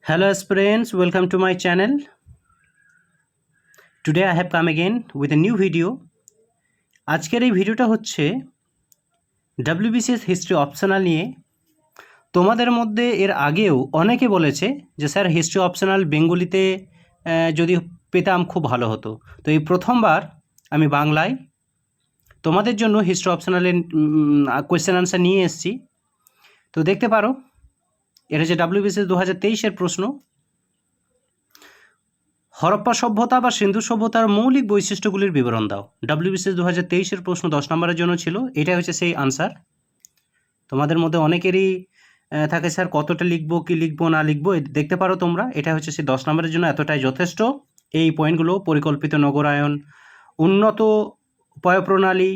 Hello aspirants, welcome to my channel. Today I have come again with a new video. আজকের এই ভিডিওটা হচ্ছে WBCS history optional নিয়ে। তোমাদের মধ্যে এর আগেও অনেকে বলেছে যে স্যার হিস্ট্রি অপশনাল বেঙ্গলিতে যদি পেতাম খুব ভালো হতো। তো এই প্রথমবার আমি বাংলায় তোমাদের জন্য হিস্ট্রি অপশনালের কোয়েশ্চেন আনসার নিয়ে এসেছি। তো দেখতে পারো, এটা হচ্ছে WBCS 2023-এর প্রশ্ন। হরপ্পা সভ্যতা বা সিন্ধু সভ্যতার মৌলিক বৈশিষ্ট্যগুলির বিবরণ দাও। WBCS 2023-এর প্রশ্ন 10 নম্বরের জন্য ছিল। এটা হচ্ছে সেই আনসার। তোমাদের মধ্যে অনেকেরই থাকে স্যার কতটা লিখবো, কি লিখবো না লিখবো, দেখতে পারো তোমরা। এটা হচ্ছে সেই 10 নম্বরের জন্য এতটাই যথেষ্ট। এই পয়েন্টগুলো পরিকল্পিত নগরায়ন, উন্নত পয়ঃপ্রণালী,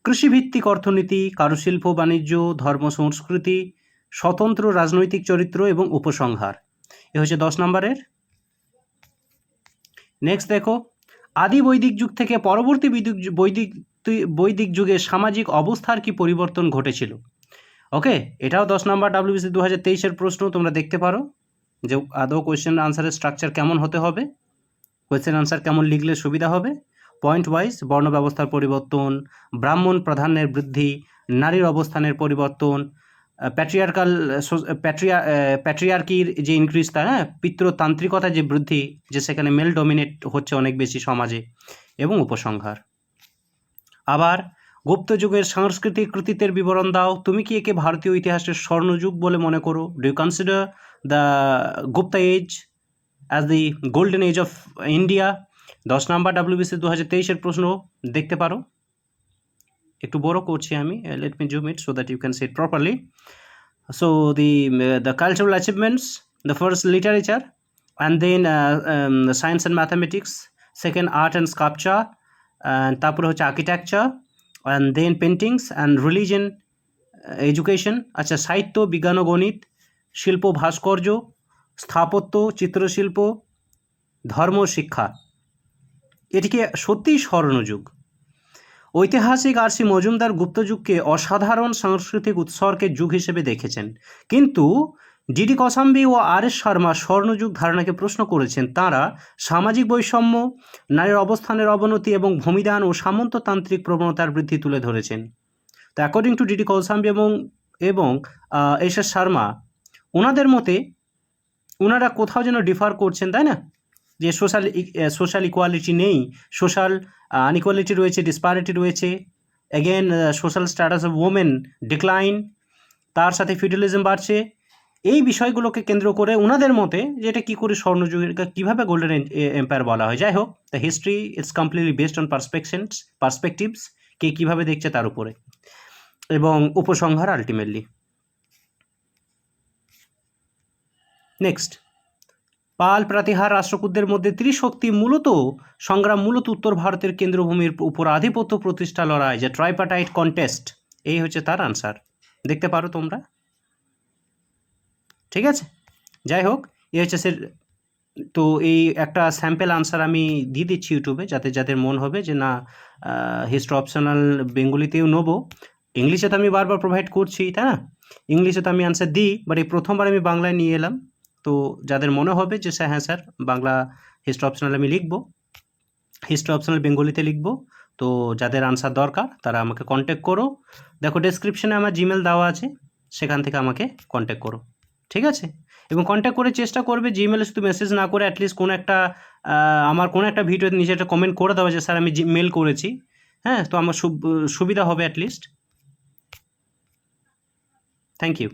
কৃষিভিত্তিক অর্থনীতি, কারুশিল্প বাণিজ্য, ধর্ম সংস্কৃতি, স্বতন্ত্র রাজনৈতিক চরিত্র এবং উপসংহার। এ হচ্ছে 10 নম্বরের। নেক্সট দেখো, আদি বৈদিক যুগ থেকে পরবর্তী বৈদিক যুগে সামাজিক অবস্থার কি পরিবর্তন ঘটেছিল। ওকে, এটাও 10 নম্বর WBCS 2023-এর প্রশ্ন। তোমরা দেখতে পারো যে আদৌ কোয়েশ্চেন আনসারের স্ট্রাকচার কেমন হতে হবে, কোয়েশ্চেন আনসার কেমন লিখলে সুবিধা হবে। পয়েন্ট ওয়াইজ বর্ণ ব্যবস্থার পরিবর্তন, ব্রাহ্মণ প্রাধান্যের বৃদ্ধি, নারীর অবস্থানের পরিবর্তন, প্যাট্রিয়ার্কির যে ইনক্রিজ, তাই না, পিতৃতান্ত্রিকতা যে বৃদ্ধি, যে সেখানে মেল ডমিনেট হচ্ছে অনেক বেশি সমাজে, এবং উপসংহার। আবার গুপ্ত যুগের সাংস্কৃতিক কৃতিত্বের বিবরণ দাও। তুমি কি একে ভারতীয় ইতিহাসের স্বর্ণযুগ বলে মনে করো? Do you consider the Gupta age as the golden age of India? 10 number WBCS 2023-এর প্রশ্ন দেখতে পারো। একটু বড় করছি আমি, let me zoom it so that you can see it properly. So the cultural achievements, the first literature, and then science and mathematics, second art and sculpture, and তারপরে হচ্ছে architecture, and then paintings and religion, education. আচ্ছা, সাহিত্য, বিজ্ঞান ও গণিত, শিল্প, ভাস্কর্য, স্থাপত্য, চিত্রশিল্প, ধর্ম, শিক্ষা। এটিকে সত্যিই স্বর্ণযুগ। ঐতিহাসিক আর সি মজুমদার গুপ্তযুগকে অসাধারণ সাংস্কৃতিক উৎসর্গের যুগ হিসেবে দেখেছেন, কিন্তু ডিডি কসাম্বি ও RS শর্মা স্বর্ণযুগ ধারণাকে প্রশ্ন করেছেন। তাঁরা সামাজিক বৈষম্য, নারীর অবস্থানের অবনতি এবং ভূমিদান ও সামন্ততান্ত্রিক প্রবণতার বৃদ্ধি তুলে ধরেছেন। তো অ্যাকর্ডিং টু ডিডি কসাম্বি এবং HS শর্মা, ওনাদের মতে ওনারা কোথাও যেন ডিফার করছেন, তাই না, যে সোশ্যাল ইকুয়ালিটি নেই, সোশ্যাল আনইকুয়ালিটি রয়েছে, ডিসপ্যারিটি রয়েছে, again social status of women decline, তার সাথে ফিউডালিজম বাড়ছে। এই বিষয়গুলোকে কেন্দ্র করে ওনাদের মতে যে এটা কী করে স্বর্ণযুগের, কীভাবে গোল্ডেন এম্পায়ার বলা হয়। যাই হোক, the history it's completely based on perspectives, কে কীভাবে দেখছে তার উপরে, এবং উপসংহার আলটিমেটলি। নেক্সট, পাল প্রাতিহার রাষ্ট্রকূটদের মধ্যে ত্রিশক্তি সংগ্রাম মূলত উত্তর ভারতের কেন্দ্রভূমির উপর আধিপত্য প্রতিষ্ঠা লড়াই, যে ট্রাইপার্টাইট কন্টেস্ট, এই হচ্ছে তার আনসার। দেখতে পারো তোমরা, ঠিক আছে। যাই হোক, এই হচ্ছে তো এই একটা স্যাম্পেল আনসার আমি দিয়ে দিচ্ছি ইউটিউবে, যাতে যাদের মন হবে যে না হিস্ট্রি অপশনাল বেঙ্গলিতেও নেবো। ইংলিশে তো আমি বারবার প্রোভাইড করছি, তাই না, ইংলিশে তো আমি আনসার দিই, বাট এই প্রথমবার আমি বাংলায় নিয়ে এলাম। তো যাদের মনে হবে যে হ্যাঁ স্যার বাংলা হিস্ট্রি অপশনাল আমি লিখবো, হিস্ট্রি অপশনাল বেঙ্গলিতে লিখবো, তো যাদের আনসার দরকার তারা আমাকে কন্ট্যাক্ট করো। দেখো ডেসক্রিপশনে আমার জিমেল দেওয়া আছে, সেখান থেকে আমাকে কন্ট্যাক্ট করো, ঠিক আছে। এবং কন্ট্যাক্ট করে চেষ্টা করবে জিমেলে শুধু মেসেজ না করে অ্যাটলিস্ট কোনো একটা আমার কোনো একটা ভিডিওতে নিচে একটা কমেন্ট করে দেওয়া যে স্যার আমি মেল করেছি, হ্যাঁ, তো আমার সুবিধা হবে অ্যাটলিস্ট। Thank you.